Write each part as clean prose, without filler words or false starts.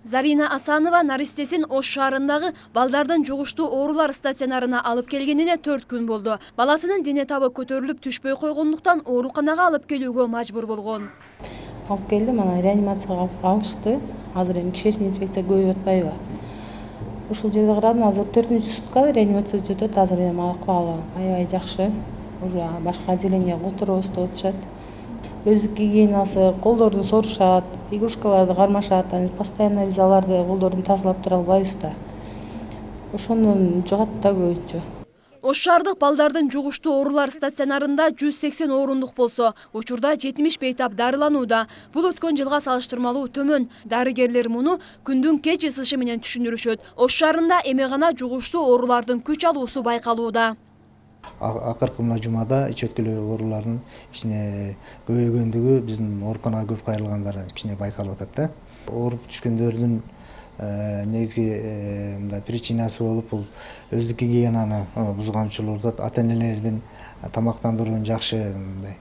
Зарина Асанова наристесин Ош шаарындагы балдардын жугуштуу оорулар стационарына алып келгенине 4 күн болду. Баласынын дене табы көтөрүлүп түшпөй койгондуктан ооруканага алып келүүгө мажбур болгон. Алып келдим, ана реанимацияга алышты. Азыр эми кишечный инфекция көбөйүп атпайбы? Ушул жерде карадым, азыр 4-сутка реанимацияда жатат. Азыр эми акыбалы аябай жакшы. Уже башка отделениеге отуруп атышат. Өздүк гигиенасы, колдорду сорушат, игрушкаларды кармашат. Постоянно биз аларды колдорун тазалап тура албайбыз да. Ошондон жугат да көбүнчө. Ош шаардык балдардын жугуштуу оорулар стационарында 180 орундук болсо, учурда 70 бейтап дарыланууда. Бул өткөн жылга салыштырмалуу төмөн. Дарыгерлер муну күндүн кеч ысышы менен түшүндүрүшөт. Ош шаарында эми гана жугуштуу оорулардын күч алуусу байкалууда. Акыркы мына жумада ич өткүлүү оорулардын кичине көбөйгөндүгү биздин ооруканага көп кайрылгандар кичине байкалып атат да. Ооруп түшкөндөрдүн негизги мындай причинасы болуп, бул өздүк гигиенаны бузганчылыгы, ата-энелердин тамактандыруунун жакшы мындай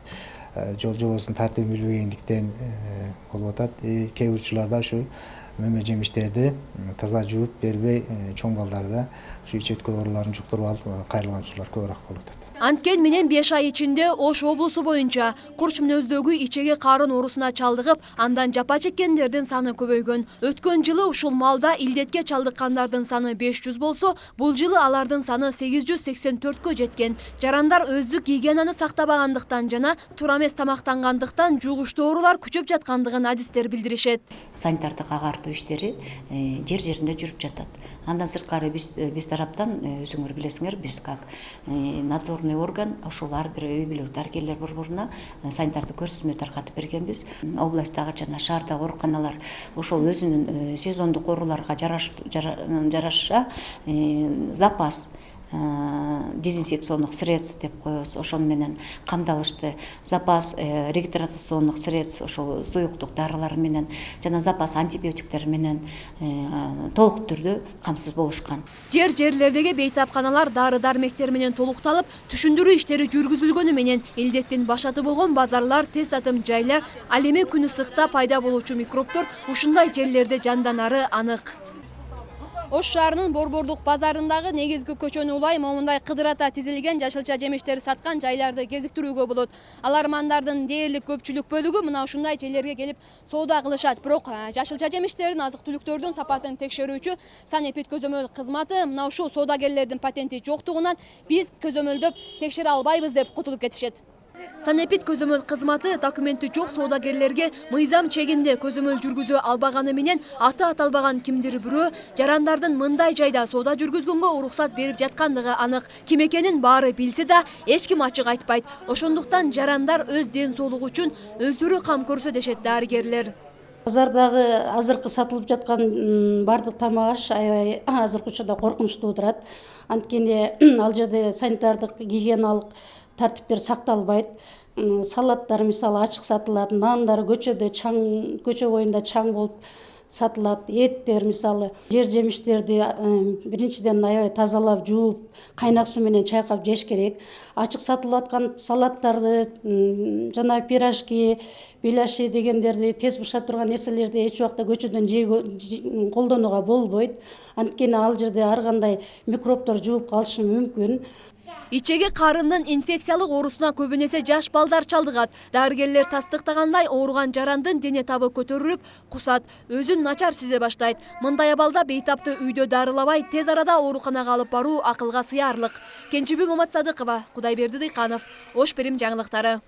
жол жобосун тартибин билбегендиктен болуп атат. Кээ бир учурларда ушу мөмө жемиштерди таза жууп бербей, чоң балдарда ушу ич өткүлүү ооруларын жуктуруп алып кайрылган учурлар көбүрөөк болуп атат. Анткени менен 5 ай ичинде Ош облусу боюнча курч мүнөздөгү ичеги карын оорусуна чалдыгып, андан жапа чеккендердин саны көбөйгөн. Өткөн жылы ушул малда илдетке чалдыккандардын саны 500 болсо, бул жылы алардын саны 884кө жеткен. Жарандар өздүк гигиенаны сактабагандыктан жана туура эмес тамактангандыктан жугуштуу оорулар күчөп жаткандыгын адистер билдиришет. Санитардык агартуу иштери жер-жеринде жүрүп жатат. Андан сырткары биз тараптан өзүңөр билесиңер, биз как надзорный орган, ошол ар бир үй бүлөлүк дарыгерлер борборуна санитардык көрсөтмө таркатып бергенбиз. Областтагы жана шаардагы ооруканалар ошол өзүнүн сезондук ооруларга жараша запас дезинфекционных средств деп коебуз, ошону менен камдалышты, запас регидратационных средств, ошол суюктук дарылар менен жана запас антибиотиктер менен толук түрдө камсыз болушкан. Жерлердеги бейтапканалар дары-дармектер менен толукталып, түшүндүрүү иштери жүргүзүлгөнү менен илдеттин башаты болгон базарлар, тест атым жайлар, ал эми күн ысыкта пайда болуучу микробтор ушундай жерлерде жанданары анык. Ош шаарынын Борбордук базарындагы негизги көчөнү улай момундай кыдырата тизилген жашылча жемиштерди саткан жайларды кезиктирүүгө болот. Алармандардын дээрлик көпчүлүк бөлүгү мына ушундай жерлерге келип соода кылышат. Бирок жашылча жемиштердин, азык-түлүктөрдүн сапатын текшерүүчү санэпид көзөмөл кызматы мына ушул соодагерлердин патенти жоктугунан биз көзөмөлдөп текшере албайбыз деп кутулуп кетишет. Санэпид көзөмөл кызматы документи жок соодагерлерге мыйзам чегинде көзөмөл жүргүзө албаганы менен аты аталбаган кимдир бирөө жарандардын мындай жайда соода жүргүзгөнгө уруксат берип жаткандыгы анык. Ким экенин баары билсе да эч ким ачык айтпайт. Ошондуктан жарандар өз ден соолугу үчүн өздөрү кам көрсө дешет дарыгерлер. Базардагы азыркы сатылып жаткан бардык тамак аш аябай азыркы учурда коркунучтуу турат. Анткени ал жерде санитардык гигиеналык тартиптер сакталбайт. Салаттар мисалы ачык сатылат, нандар көчө боюнда чаң болуп сатылат, эттер мисалы жер жемиштерди биринчиден аябай тазалап, жууп, кайнак суу менен чайкап жеш керек. Ачык сатылып аткан салаттарды, жана пирожки, беляши дегендерди, тез быша турган нерселерди эч убакта көчөдөн колдонууга болбойт. Анткени ал жерде ар кандай микробтор жууп калышы мүмкүн. Ичеги карындын инфекциялык оорусуна көбүн эсе жаш балдар чалдыгат. Дарыгерлер тастыктагандай ооруган жарандын дене табы көтөрүлүп, кусат, өзүн начар сезе баштайт. Мындай абалда бейтапты үйдө дарылабай, тез арада ооруканага алып баруу акылга сыярлык. Кенчебүй Маматсадыкова, Кудайберди Дыйканов, Ош Перим жаңылыктары.